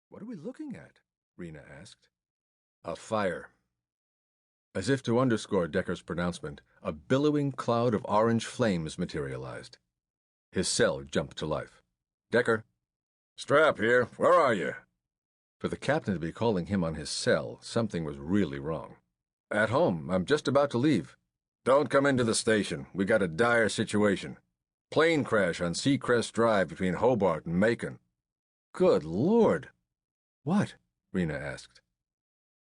"What are we looking at?" Rina asked. "A fire." As if to underscore Decker's pronouncement, a billowing cloud of orange flames materialized. His cell jumped to life. "Decker." "Strap here. Where are you?" For the captain to be calling him on his cell, something was really wrong. "At home. I'm just about to leave." "Don't come into the station. We got a dire situation. Plane crash on Seacrest Drive between Hobart and Macon." "Good Lord!" "What?" Rina asked.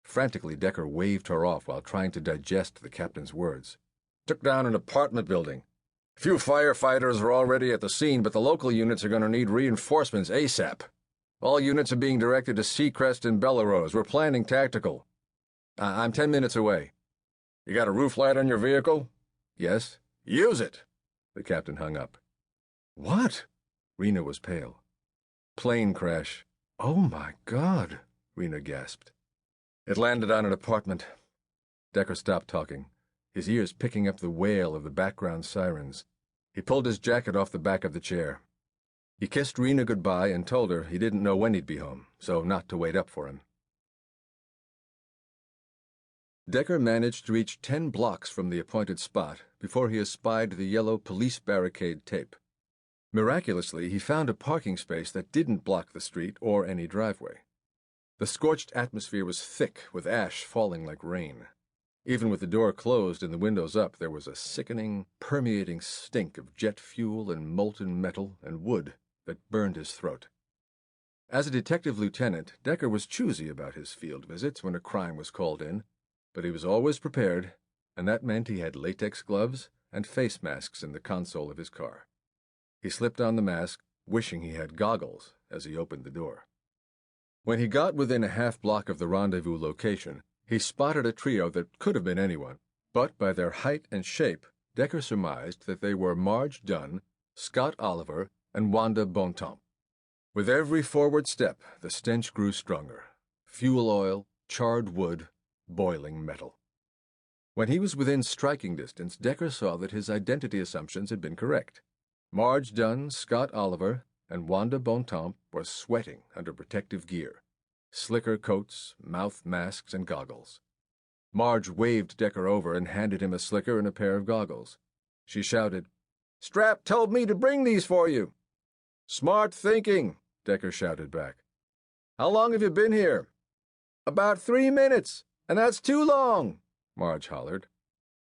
Frantically, Decker waved her off while trying to digest the captain's words. "Took down an apartment building. A few firefighters are already at the scene, but the local units are going to need reinforcements ASAP. All units are being directed to Seacrest and Bellerose. We're planning tactical." I'm 10 minutes away." "You got a roof light on your vehicle?" "Yes." "Use it." The captain hung up. "What?" Rina was pale. "Plane crash." "Oh, my God," Rina gasped. "It landed on an apartment." Decker stopped talking, his ears picking up the wail of the background sirens. He pulled his jacket off the back of the chair. He kissed Rina goodbye and told her he didn't know when he'd be home, so not to wait up for him. Decker managed to reach 10 blocks from the appointed spot before he espied the yellow police barricade tape. Miraculously, he found a parking space that didn't block the street or any driveway. The scorched atmosphere was thick, with ash falling like rain. Even with the door closed and the windows up, there was a sickening, permeating stink of jet fuel and molten metal and wood that burned his throat. As a detective lieutenant, Decker was choosy about his field visits when a crime was called in, but he was always prepared, and that meant he had latex gloves and face masks in the console of his car. He slipped on the mask, wishing he had goggles as he opened the door. When he got within a half-block of the rendezvous location, he spotted a trio that could have been anyone, but by their height and shape, Decker surmised that they were Marge Dunn, Scott Oliver, and Wanda Bontemps. With every forward step, the stench grew stronger. Fuel oil, charred wood, boiling metal. When he was within striking distance, Decker saw that his identity assumptions had been correct. Marge Dunn, Scott Oliver, and Wanda Bontemps were sweating under protective gear. Slicker coats, mouth masks, and goggles. Marge waved Decker over and handed him a slicker and a pair of goggles. She shouted, "Strap told me to bring these for you." "Smart thinking," Decker shouted back. "How long have you been here?" "About 3 minutes, and that's too long," Marge hollered.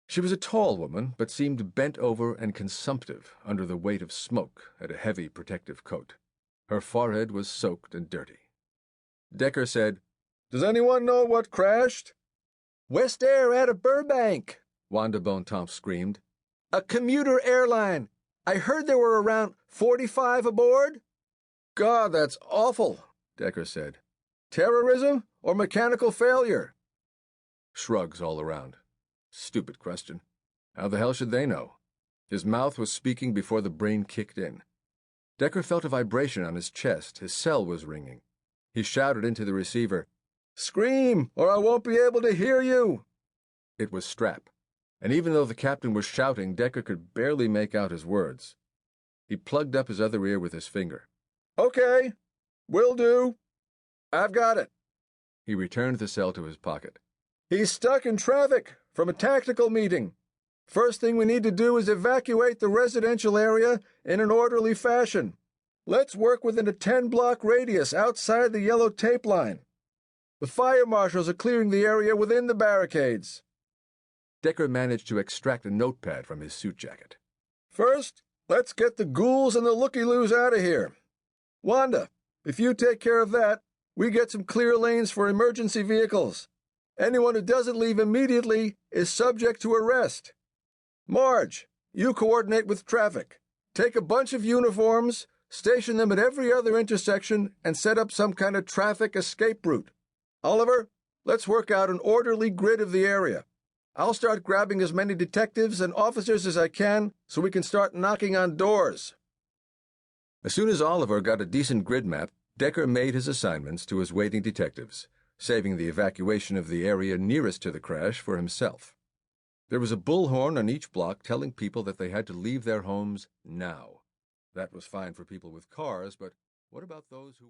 She was a tall woman, but seemed bent over and consumptive under the weight of smoke and a heavy protective coat. Her forehead was soaked and dirty. Decker said, "Does anyone know what crashed?" "West Air out of Burbank," Wanda Bontemps screamed. "A commuter airline. I heard there were around 45 aboard." "God, that's awful," Decker said. "Terrorism or mechanical failure?" Shrugs all around. Stupid question. How the hell should they know? His mouth was speaking before the brain kicked in. Decker felt a vibration on his chest. His cell was ringing. He shouted into the receiver, "Scream, or I won't be able to hear you." It was Strap, and even though the captain was shouting, Decker could barely make out his words. He plugged up his other ear with his finger. "Okay, will do. I've got it." He returned the cell to his pocket. "He's stuck in traffic from a tactical meeting. First thing we need to do is evacuate the residential area in an orderly fashion. Let's work within a 10-block radius outside the yellow tape line. The fire marshals are clearing the area within the barricades." Decker managed to extract a notepad from his suit jacket. "First, let's get the ghouls and the looky-loos out of here. Wanda, if you take care of that, we get some clear lanes for emergency vehicles. Anyone who doesn't leave immediately is subject to arrest. Marge, you coordinate with traffic. Take a bunch of uniforms, station them at every other intersection, and set up some kind of traffic escape route. Oliver, let's work out an orderly grid of the area. I'll start grabbing as many detectives and officers as I can so we can start knocking on doors." As soon as Oliver got a decent grid map, Decker made his assignments to his waiting detectives, saving the evacuation of the area nearest to the crash for himself. There was a bullhorn on each block telling people that they had to leave their homes now. That was fine for people with cars, but what about those who